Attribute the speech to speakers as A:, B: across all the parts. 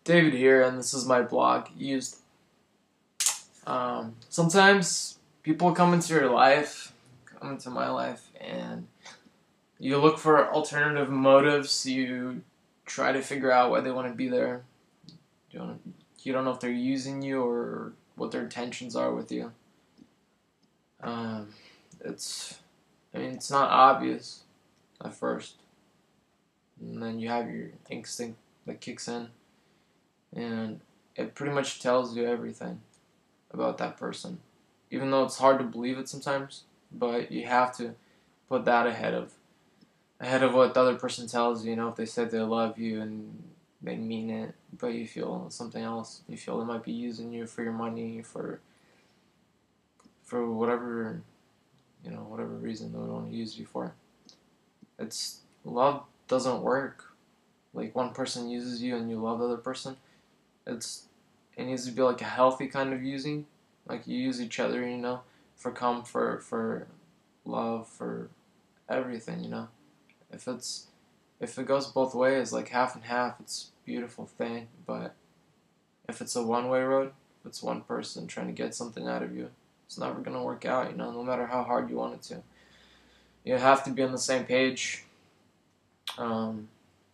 A: David here, and this is my blog used. Sometimes people come into your life, come into my life, and you look for alternative motives. You try to figure out why they want to be there. You don't know if they're using you or what their intentions are with you. Um, it's not obvious at first, and then you have your instinct that kicks in, and it pretty much tells you everything about that person. Even though it's hard to believe it sometimes, but you have to put that ahead of what the other person tells you. You know, if they said they love you and they mean it, but you feel something else. You feel they might be using you for your money, for whatever, whatever reason they want to use you for. It's love doesn't work. Like one person uses you and you love the other person. It needs to be like a healthy kind of using. Like you use each other, for comfort, for love, for everything, If it goes both ways, like half and half, it's a beautiful thing. But if it's a one-way road, if it's one person trying to get something out of you, it's never gonna work out, no matter how hard you want it to. You have to be on the same page.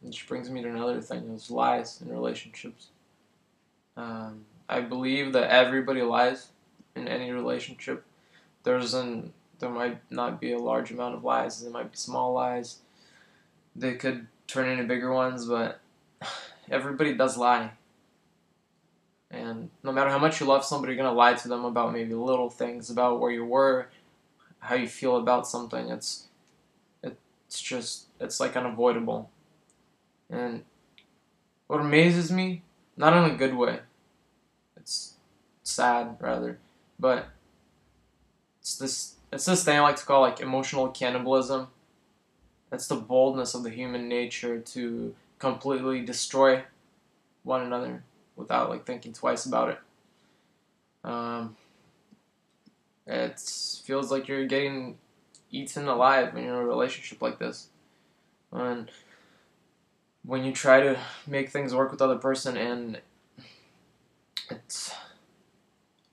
A: Which brings me to another thing: is lies in relationships. I believe that everybody lies in any relationship. There might not be a large amount of lies. There might be small lies. They could turn into bigger ones, but everybody does lie. And no matter how much you love somebody, you're gonna lie to them about maybe little things, about where you were, how you feel about something. It's like unavoidable. And what amazes me, not in a good way, it's sad rather, but it's this thing I like to call like emotional cannibalism. It's the boldness of the human nature to completely destroy one another without like thinking twice about it. Um, it feels like you're getting eaten alive when you're in a relationship like this. And when you try to make things work with the other person, and it's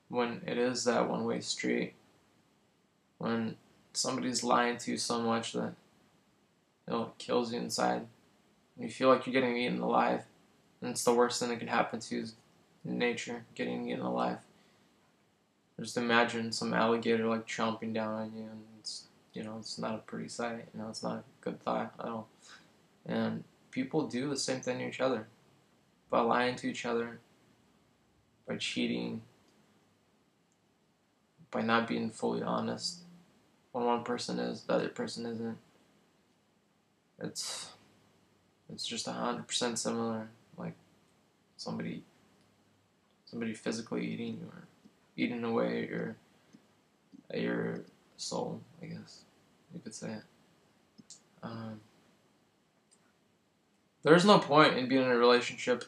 A: when it is that one-way street, when somebody's lying to you so much that it kills you inside, and you feel like you're getting eaten alive, and it's the worst thing that could happen to you is nature, getting eaten alive. Just imagine some alligator like chomping down on you, and it's not a pretty sight. It's not a good thought at all. And people do the same thing to each other by lying to each other, by cheating, by not being fully honest. When one person is, the other person isn't. It's just 100% similar, like somebody physically eating you or eating away your soul, I guess you could say it. There's no point in being in a relationship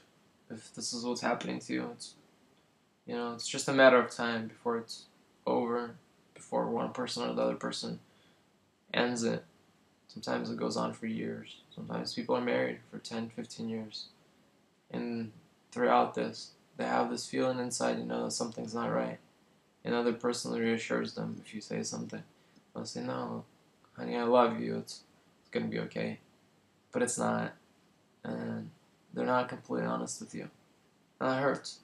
A: if this is what's happening to you. It's just a matter of time before it's over, before one person or the other person ends it. Sometimes it goes on for years. Sometimes people are married for 10, 15 years. And throughout this, they have this feeling inside, that something's not right. And the other person reassures them if you say something. They'll say, no, honey, I love you. It's going to be okay. But it's not. And they're not completely honest with you. And that hurts.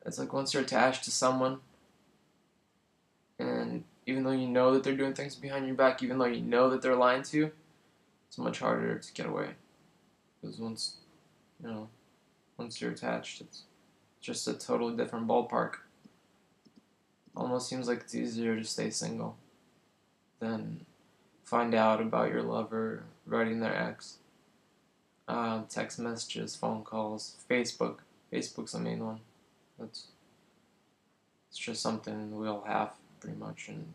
A: It's like once you're attached to someone, and even though you know that they're doing things behind your back, even though you know that they're lying to you, it's much harder to get away. Because once you're attached, it's just a totally different ballpark. Almost seems like it's easier to stay single than find out about your lover writing their ex. Text messages, phone calls, Facebook. Facebook's the main one. It's just something we all have, pretty much, and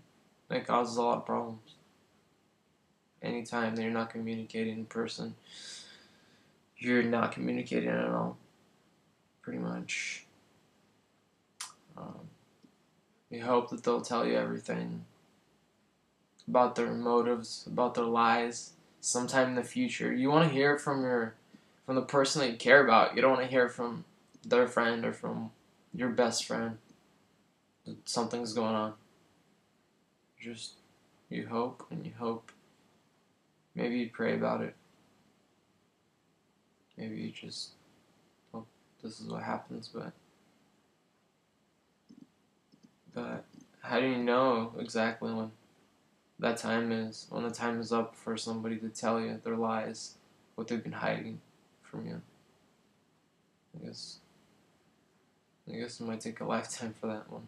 A: it causes a lot of problems. Anytime that you're not communicating in person, you're not communicating at all, pretty much. You hope that they'll tell you everything about their motives, about their lies, sometime in the future. You want to hear from from the person that you care about. You don't want to hear from their friend or from your best friend that something's going on. Just, you hope and you hope. Maybe you pray about it. Maybe you just hope this is what happens, but how do you know exactly when that time is, when the time is up for somebody to tell you their lies, what they've been hiding from you? I guess it might take a lifetime for that one.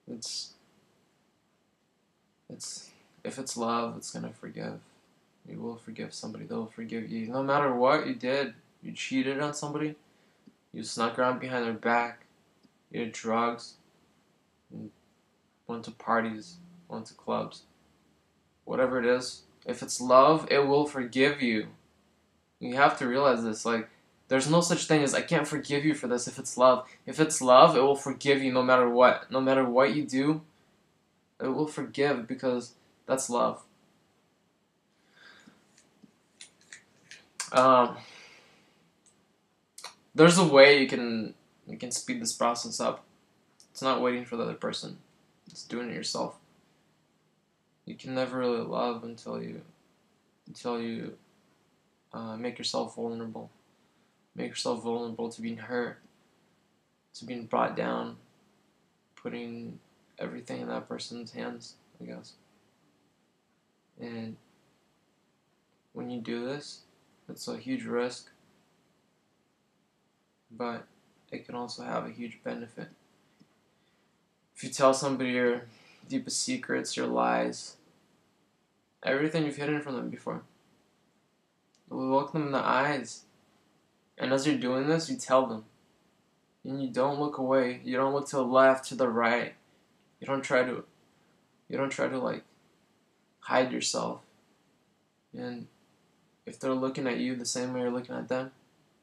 A: It's if it's love, it's gonna forgive. You will forgive somebody. They'll forgive you, no matter what you did. You cheated on somebody. You snuck around behind their back. You did drugs. You went to parties. Went to clubs. Whatever it is, if it's love, it will forgive you. You have to realize this. Like, there's no such thing as I can't forgive you for this if it's love. If it's love, it will forgive you no matter what. No matter what you do, it will forgive because that's love. There's a way you can speed this process up. It's not waiting for the other person. It's doing it yourself. You can never really love until you make yourself vulnerable. Make yourself vulnerable to being hurt, to being brought down, putting everything in that person's hands, I guess. And when you do this, it's a huge risk, but it can also have a huge benefit. If you tell somebody your deepest secrets, your lies, everything you've hidden from them before, it will look them in the eyes. And as you're doing this, you tell them. And you don't look away. You don't look to the left, to the right. You don't try to like hide yourself. And if they're looking at you the same way you're looking at them,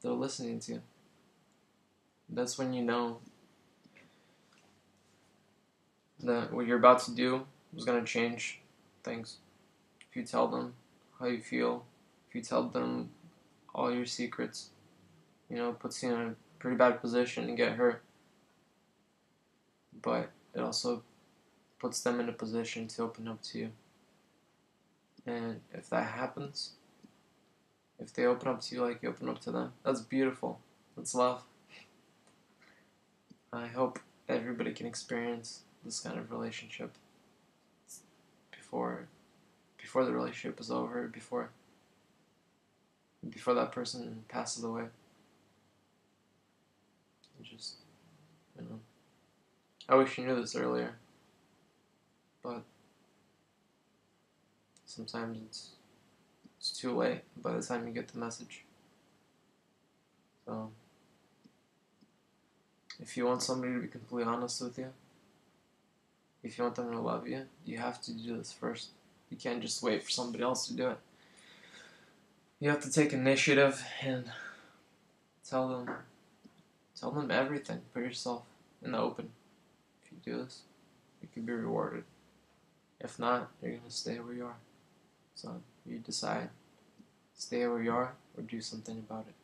A: they're listening to you. That's when you know that what you're about to do is going to change things. If you tell them how you feel, if you tell them all your secrets, puts you in a pretty bad position to get hurt. But it also puts them in a position to open up to you. And if that happens, if they open up to you like you open up to them, that's beautiful. That's love. I hope everybody can experience this kind of relationship before the relationship is over, before that person passes away. Just, I wish you knew this earlier, but sometimes it's too late by the time you get the message. So, if you want somebody to be completely honest with you, if you want them to love you, you have to do this first. You can't just wait for somebody else to do it. You have to take initiative and tell them everything. Put yourself in the open. If you do this, you can be rewarded. If not, you're going to stay where you are. So you decide, stay where you are or do something about it.